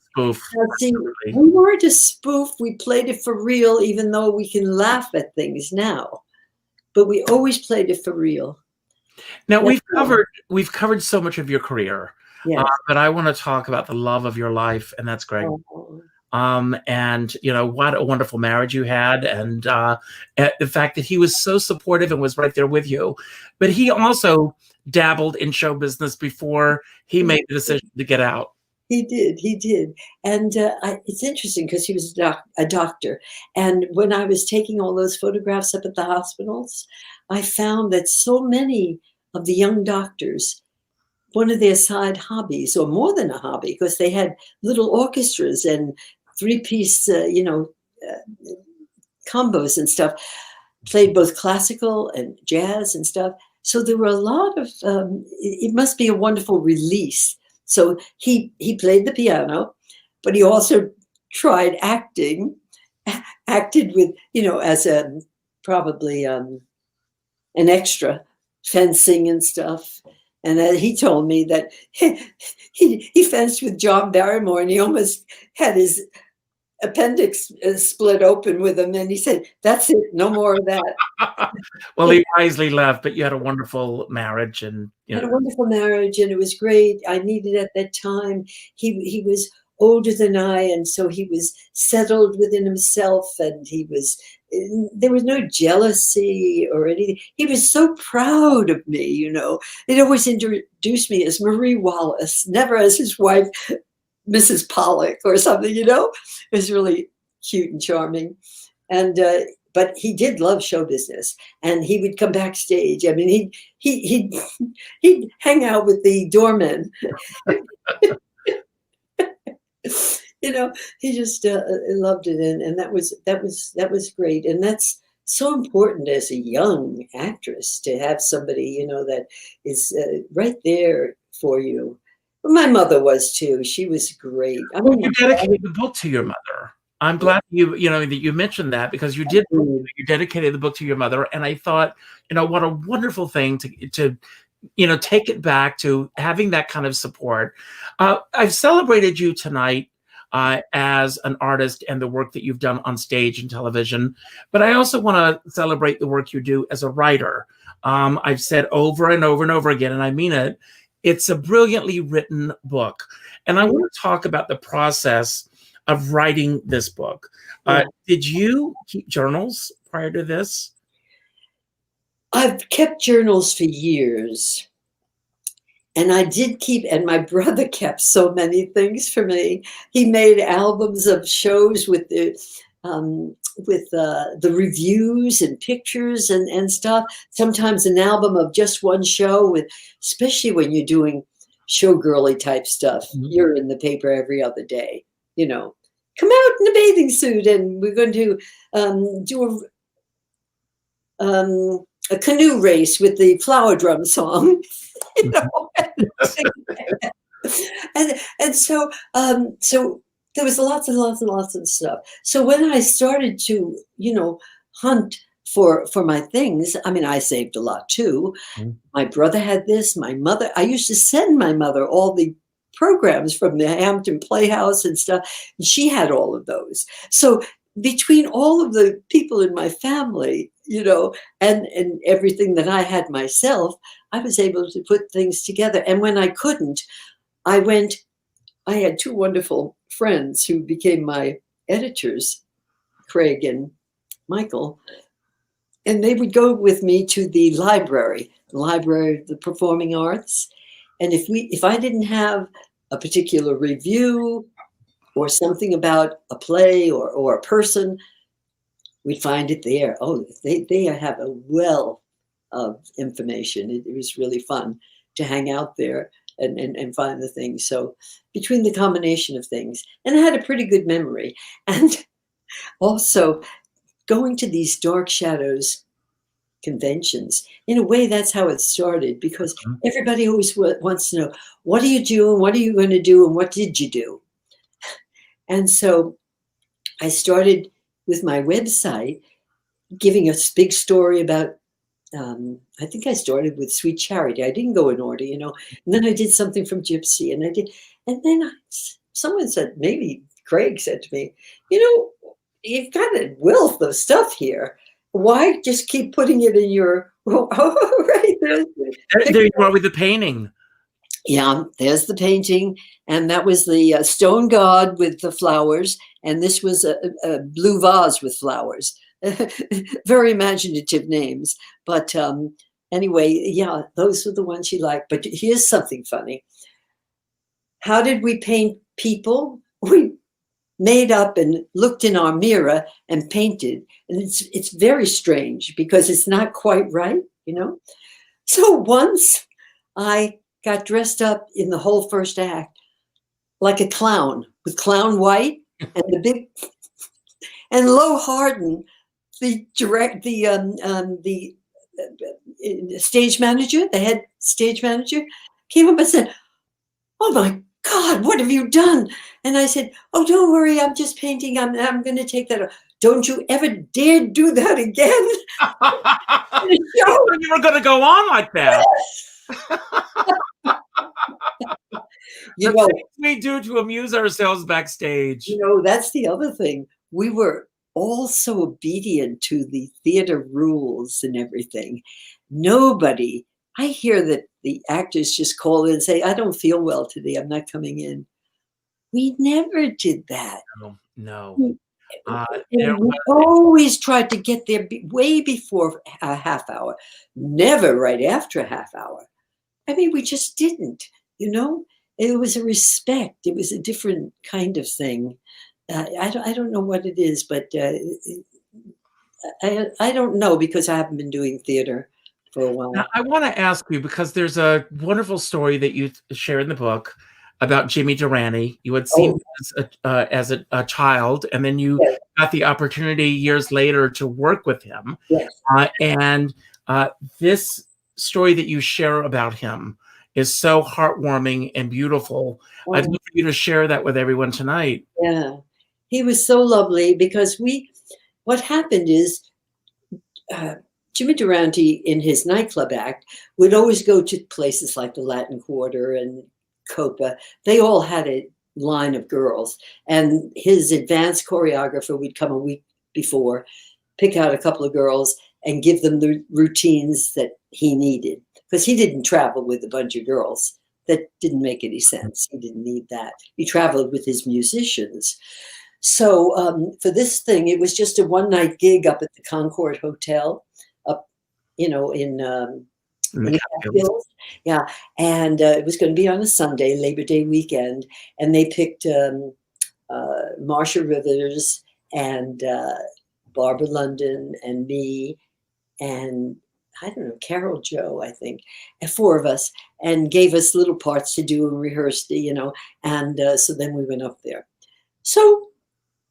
See, we weren't a spoof. We played it for real, even though we can laugh at things now. But we always played it for real. Now we've covered so much of your career, but I want to talk about the love of your life, and that's Greg. And what a wonderful marriage you had, and the fact that he was so supportive and was right there with you. But he also dabbled in show business before he made the decision to get out. He did. And it's interesting because he was a doctor. And when I was taking all those photographs up at the hospitals, I found that so many of the young doctors, one of their side hobbies, or more than a hobby, because they had little orchestras and three-piece, combos and stuff, played both classical and jazz and stuff. So there were a lot of, it must be a wonderful release. So he played the piano, but he also tried acting, acted with, as probably an extra, fencing and stuff. And he told me that he fenced with John Barrymore, and he almost had his appendix split open with him. And he said, "That's it, no more of that." Well, he wisely left, but you had a wonderful marriage, and had a wonderful marriage, and it was great. I needed at that time. He was older than I, and so he was settled within himself, and there was no jealousy or anything. He was so proud of me, They'd always introduce me as Marie Wallace, never as his wife, Mrs. Pollock or something, It was really cute and charming. And but he did love show business, and he would come backstage. I mean, he'd hang out with the doormen. He just loved it, and that was great. And that's so important as a young actress to have somebody that is right there for you. My mother was too. She was great. You dedicated the book to your mother. I'm glad that you mentioned that, because you did. You dedicated the book to your mother, and I thought, what a wonderful thing to take it back to having that kind of support. I've celebrated you tonight as an artist and the work that you've done on stage and television, but I also want to celebrate the work you do as a writer. I've said over and over and over again, and I mean it, it's a brilliantly written book. And I want to talk about the process of writing this book. Did you keep journals prior to this? I've kept journals for years. And I did keep, and my brother kept so many things for me. He made albums of shows with the reviews and pictures and stuff. Sometimes an album of just one show, with, especially when you're doing showgirly type stuff. Mm-hmm. You're in the paper every other day. You know, come out in a bathing suit, and we're going to do a canoe race with the flower drum song. You know, and so there was lots and lots and lots of stuff. So when I started to, you know, hunt for my things, I mean, I saved a lot too. Mm-hmm. My brother had this. My mother, I used to send my mother all the programs from the Hampton Playhouse and stuff, and she had all of those. So between all of the people in my family, you know, and everything that I had myself, I was able to put things together. And when I couldn't, I had two wonderful friends who became my editors, Craig and Michael, and they would go with me to the library of the performing arts. And if I didn't have a particular review or something about a play or a person, we'd find it there. Oh, they have a well of information. It was really fun to hang out there and find the things. So between the combination of things, and I had a pretty good memory. And also going to these Dark Shadows conventions, in a way, that's how it started, because everybody always wants to know, what are you doing? What are you going to do? And what did you do? And so I started with my website, giving a big story about, I think I started with Sweet Charity. I didn't go in order, you know. And then I did something from Gypsy, and then someone said, maybe Craig said to me, you know, you've got a wealth of stuff here. Why just keep putting it in your, right. There you are with the painting. Yeah, there's the painting. And that was the stone god with the flowers. And this was a blue vase with flowers. Very imaginative names. But anyway, yeah, those were the ones she liked. But here's something funny. How did we paint people? We made up and looked in our mirror and painted. And it's very strange because it's not quite right, you know? So once I got dressed up in the whole first act like a clown, with clown white and the big, and Lo Hardin, the stage manager, the head stage manager, came up and said, "Oh my God, what have you done?" And I said, "Oh, don't worry, I'm just painting. I'm going to take that off." "Don't you ever dare do that again." You were going to go on like that. You know, we do to amuse ourselves backstage. You know, that's the other thing. We were all so obedient to the theater rules and everything. Nobody, I hear that the actors just call in and say, "I don't feel well today. I'm not coming in." We never did that. No. We always tried to get there way before a half hour, never right after a half hour. I mean, we just didn't, you know. It was a respect. It was a different kind of thing. I don't know what it is, but I don't know, because I haven't been doing theater for a while. Now, I want to ask you, because there's a wonderful story that you share in the book about Jamie Delaney. You had seen him as a child, and then you got the opportunity years later to work with him. Yes. And this story that you share about him is so heartwarming and beautiful. I'd love for you to share that with everyone tonight. Yeah, he was so lovely, because what happened is Jimmy Durante, in his nightclub act, would always go to places like the Latin Quarter and Copa. They all had a line of girls, and his advanced choreographer would come a week before, pick out a couple of girls and give them the routines that he needed, because he didn't travel with a bunch of girls. That didn't make any sense. He didn't need that. He traveled with his musicians. So for this thing, it was just a one-night gig up at the Concord Hotel, up you know, in In the the Catskills. Catskills. Yeah, and it was going to be on a Sunday, Labor Day weekend, and they picked Marsha Rivers and Barbara London and me and I don't know, Carol Joe, I think, and 4 of us, and gave us little parts to do and rehearsed, you know, and so then we went up there. So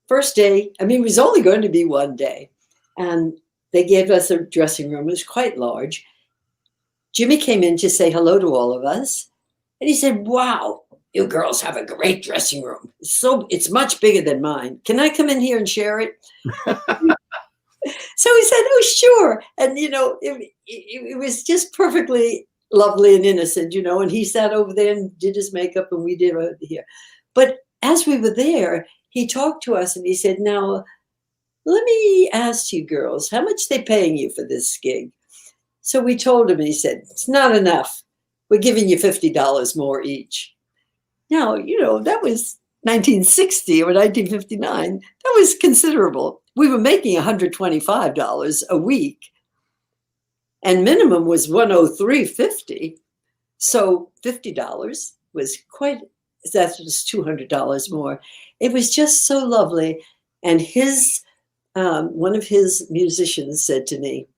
first day, I mean, it was only going to be one day, and they gave us a dressing room. It was quite large. Jimmy came in to say hello to all of us, and he said, "Wow, you girls have a great dressing room. It's much bigger than mine. Can I come in here and share it?" So he said, "Oh, sure." And, you know, it was just perfectly lovely and innocent, you know, and he sat over there and did his makeup and we did over here. But as we were there, he talked to us and he said, "Now, let me ask you girls, how much they paying you for this gig?" So we told him and he said, "It's not enough. We're giving you $50 more each." Now, you know, that was 1960 or 1959. That was considerable. We were making $125 a week, and minimum was $103.50. So $50 was that was $200 more. It was just so lovely. And one of his musicians said to me,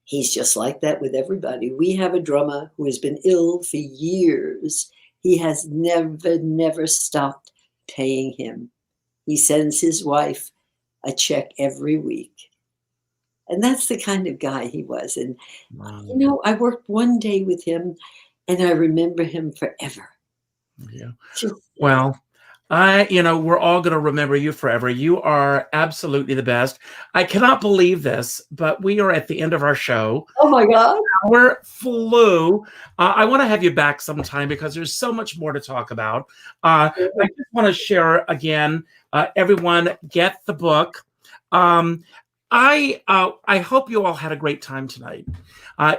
"He's just like that with everybody. We have a drummer who has been ill for years. He has never stopped paying him. He sends his wife a check every week." And that's the kind of guy he was. And, you know, I worked one day with him and I remember him forever. Yeah. Just, Well, we're all going to remember you forever. You are absolutely the best. I cannot believe this, but we are at the end of our show. oh my God. Hour flew. I want to have you back sometime because there's so much more to talk about. I just want to share again, everyone get the book. I hope you all had a great time tonight.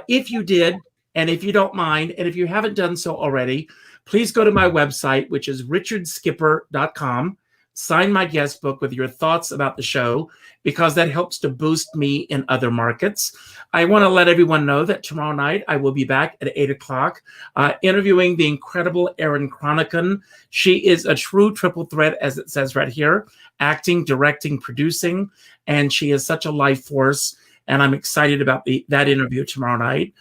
If you did, and if you don't mind, and if you haven't done so already, please go to my website, which is richardskipper.com. Sign my guest book with your thoughts about the show, because that helps to boost me in other markets. I want to let everyone know that tomorrow night I will be back at 8 o'clock interviewing the incredible Erin Cronican. She is a true triple threat, as it says right here, acting, directing, producing, and she is such a life force, and I'm excited about that interview tomorrow night.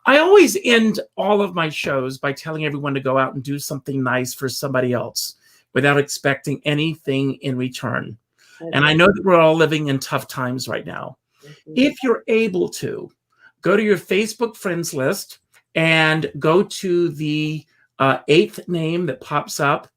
I always end all of my shows by telling everyone to go out and do something nice for somebody else without expecting anything in return. And I know that we're all living in tough times right now. If you're able to, go to your Facebook friends list and go to the 8th name that pops up,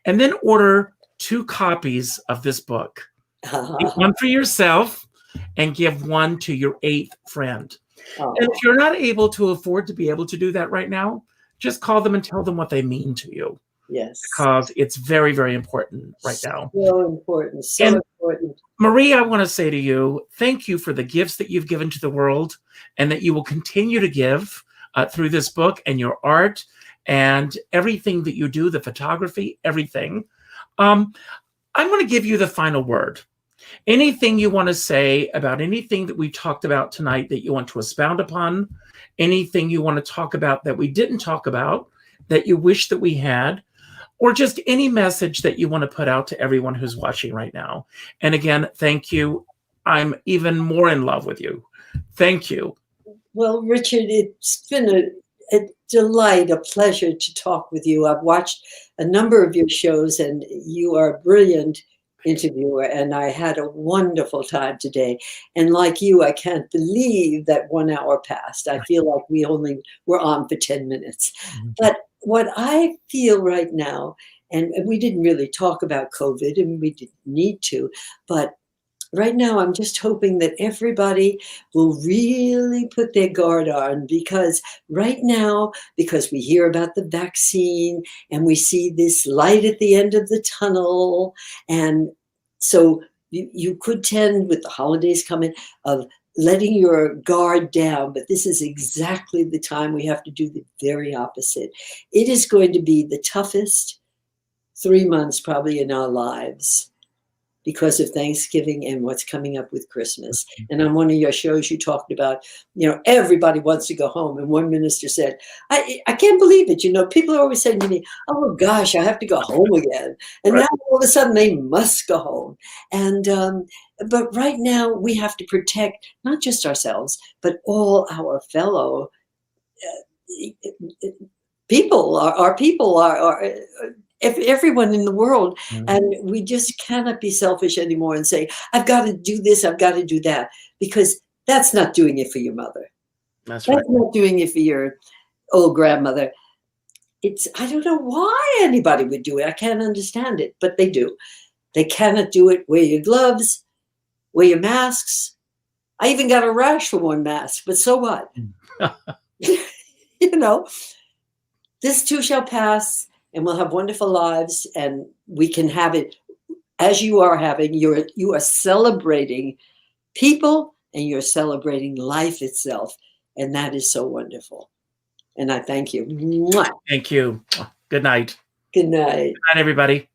and then order 2 copies of this book. Give one for yourself and give one to your 8th friend. And if you're not able to afford to be able to do that right now, just call them and tell them what they mean to you. Yes. Because it's very, very important right now. So important. So important. Marie, I want to say to you, thank you for the gifts that you've given to the world and that you will continue to give through this book and your art and everything that you do, the photography, everything. I'm going to give you the final word. Anything you want to say about anything that we talked about tonight that you want to expound upon, anything you want to talk about that we didn't talk about, that you wish that we had, or just any message that you want to put out to everyone who's watching right now. And again, thank you. I'm even more in love with you. Thank you. Well, Richard, it's been a delight, a pleasure to talk with you. I've watched a number of your shows and you are a brilliant interviewer, and I had a wonderful time today. And like you, I can't believe that 1 hour passed. I feel like we only were on for 10 minutes. But what I feel right now, and we didn't really talk about COVID, and we didn't need to, but right now I'm just hoping that everybody will really put their guard on, because right now, because we hear about the vaccine and we see this light at the end of the tunnel, and so you could tend, with the holidays coming, of letting your guard down, but this is exactly the time we have to do the very opposite. It is going to be the toughest 3 months probably in our lives. because of Thanksgiving and what's coming up with Christmas. And on one of your shows, you talked about, everybody wants to go home. And one minister said, I can't believe it. People are always saying to me, oh gosh, I have to go home again. And now all of a sudden they must go home. And, but right now we have to protect not just ourselves, but all our fellow people, our people, everyone in the world. And we just cannot be selfish anymore and say, I've got to do this, I've got to do that, because that's not doing it for your mother. That's right. Not doing it for your old grandmother. I don't know why anybody would do it. I can't understand it, but they do. They cannot do it. Wear your gloves, wear your masks. I even got a rash from one mask, but so what? This too shall pass, and we'll have wonderful lives, and we can have it as you are having. You are celebrating people, and you're celebrating life itself, and that is so wonderful. And I thank you. Mwah. Thank you. Good night. Good night. Good night, everybody.